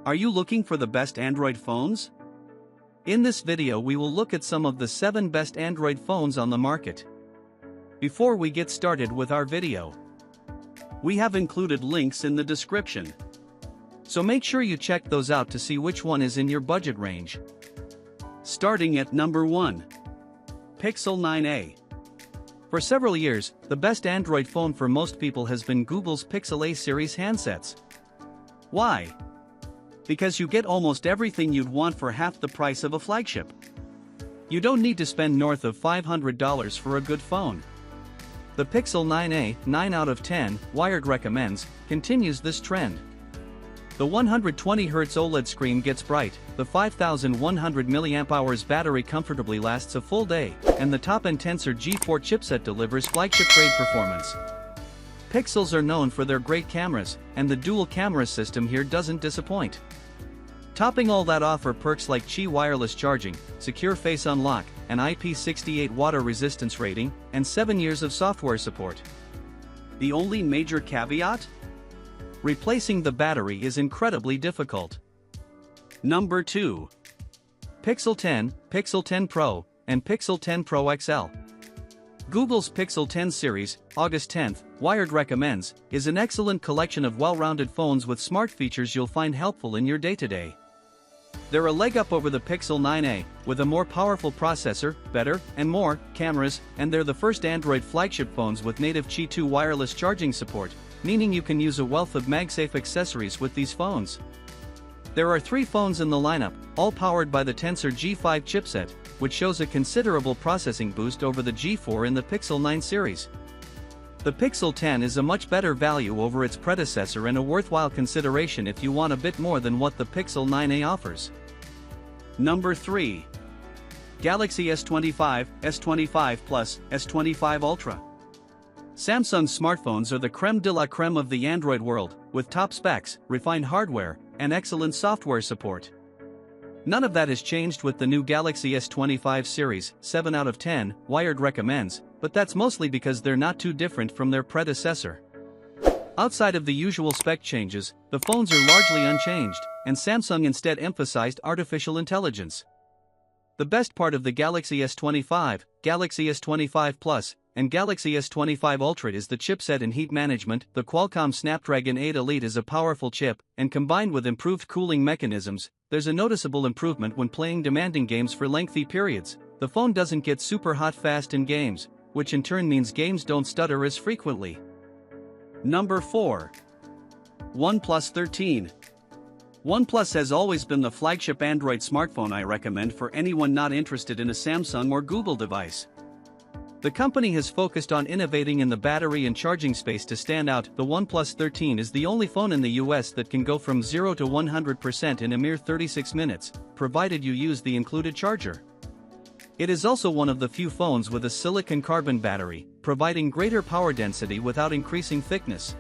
Are you looking for the best Android phones? In this video we will look at some of the 7 best Android phones on the market. Before we get started with our video, we have included links in the description. So make sure you check those out to see which one is in your budget range. Starting at number 1. Pixel 9a. For several years, the best Android phone for most people has been Google's Pixel A series handsets. Why? Because you get almost everything you'd want for half the price of a flagship. You don't need to spend north of $500 for a good phone. The Pixel 9a, 9 out of 10, Wired recommends, continues this trend. The 120Hz OLED screen gets bright, the 5100 mAh battery comfortably lasts a full day, and the top-end Tensor G4 chipset delivers flagship-grade performance. Pixels are known for their great cameras, and the dual camera system here doesn't disappoint. Topping all that off are perks like Qi wireless charging, secure face unlock, an IP68 water resistance rating, and 7 years of software support. The only major caveat? Replacing the battery is incredibly difficult. Number 2. Pixel 10, Pixel 10 Pro, and Pixel 10 Pro XL. Google's Pixel 10 series, August 10th, Wired recommends, is an excellent collection of well-rounded phones with smart features you'll find helpful in your day-to-day. They're a leg up over the Pixel 9a, with a more powerful processor, better, and more, cameras, and they're the first Android flagship phones with native Qi 2 wireless charging support, meaning you can use a wealth of MagSafe accessories with these phones. There are 3 phones in the lineup, all powered by the Tensor G5 chipset, which shows a considerable processing boost over the G4 in the Pixel 9 series. The Pixel 10 is a much better value over its predecessor and a worthwhile consideration if you want a bit more than what the Pixel 9a offers. Number 3. Galaxy S25, S25 Plus, S25 Ultra. Samsung smartphones are the creme de la creme of the Android world, with top specs, refined hardware, and excellent software support. None of that has changed with the new Galaxy S25 series, 7 out of 10, Wired recommends, but that's mostly because they're not too different from their predecessor. Outside of the usual spec changes, the phones are largely unchanged, and Samsung instead emphasized artificial intelligence. The best part of the Galaxy S25, Galaxy S25 Plus, and Galaxy S25 Ultra is the chipset and heat management. The Qualcomm Snapdragon 8 Elite is a powerful chip, and combined with improved cooling mechanisms, there's a noticeable improvement when playing demanding games for lengthy periods. The phone doesn't get super hot fast in games, which in turn means games don't stutter as frequently. Number 4. OnePlus 13. OnePlus has always been the flagship Android smartphone I recommend for anyone not interested in a Samsung or Google device. The company has focused on innovating in the battery and charging space to stand out. The OnePlus 13 is the only phone in the US that can go from 0 to 100% in a mere 36 minutes, provided you use the included charger. It is also one of the few phones with a silicon-carbon battery, providing greater power density without increasing thickness.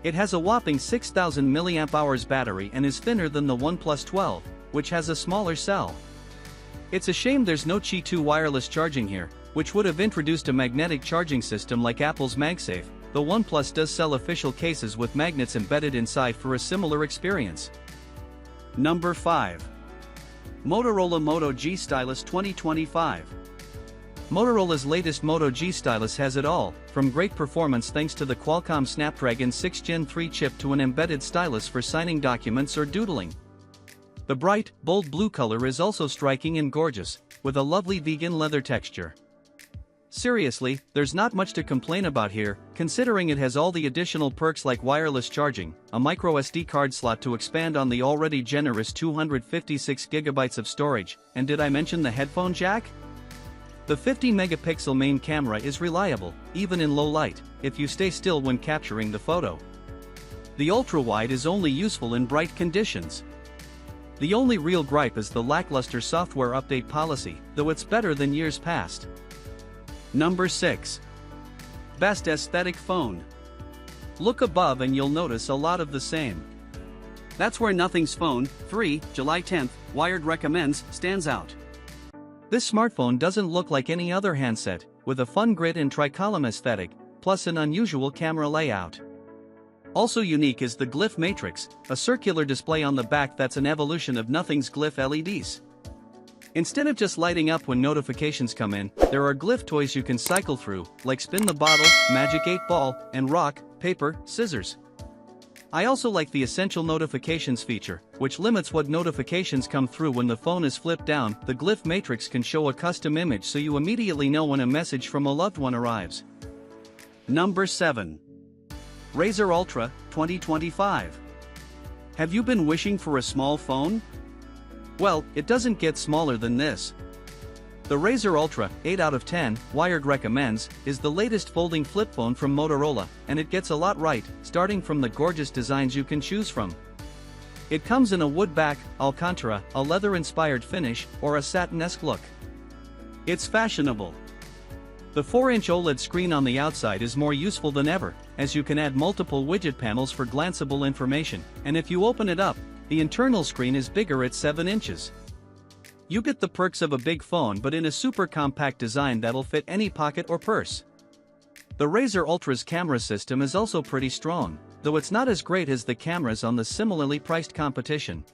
It has a whopping 6000 mAh battery and is thinner than the OnePlus 12, which has a smaller cell. It's a shame there's no Qi 2 wireless charging here, which would have introduced a magnetic charging system like Apple's MagSafe, though OnePlus does sell official cases with magnets embedded inside for a similar experience. Number 5. Motorola Moto G Stylus 2025. Motorola's latest Moto G Stylus has it all, from great performance thanks to the Qualcomm Snapdragon 6 Gen 3 chip to an embedded stylus for signing documents or doodling. The bright, bold blue color is also striking and gorgeous, with a lovely vegan leather texture. Seriously, there's not much to complain about here, considering it has all the additional perks like wireless charging, a microSD card slot to expand on the already generous 256GB of storage, and did I mention the headphone jack? The 50-megapixel main camera is reliable, even in low light, if you stay still when capturing the photo. The ultra-wide is only useful in bright conditions. The only real gripe is the lackluster software update policy, though it's better than years past. Number 6. Best aesthetic phone. Look above and you'll notice a lot of the same. That's where Nothing's Phone 3, July 10th, Wired recommends, stands out. This smartphone doesn't look like any other handset, with a fun grid and tricolumn aesthetic, plus an unusual camera layout. Also unique is the glyph matrix, a circular display on the back that's an evolution of Nothing's glyph LEDs. Instead of just lighting up when notifications come in, there are glyph toys you can cycle through, like Spin the Bottle, Magic 8 Ball, and Rock, Paper, Scissors. I also like the Essential Notifications feature, which limits what notifications come through when the phone is flipped down. The glyph matrix can show a custom image so you immediately know when a message from a loved one arrives. Number 7. Razr Ultra 2025. Have you been wishing for a small phone? Well, it doesn't get smaller than this. The Razr Ultra 8 out of 10, Wired recommends, is the latest folding flip phone from Motorola, and it gets a lot right, starting from the gorgeous designs you can choose from. It comes in a wood back, Alcantara, a leather-inspired finish, or a satin-esque look. It's fashionable. The 4-inch OLED screen on the outside is more useful than ever, as you can add multiple widget panels for glanceable information, and if you open it up, the internal screen is bigger at 7 inches. You get the perks of a big phone but in a super compact design that'll fit any pocket or purse. The Razr Ultra's camera system is also pretty strong, though it's not as great as the cameras on the similarly priced competition.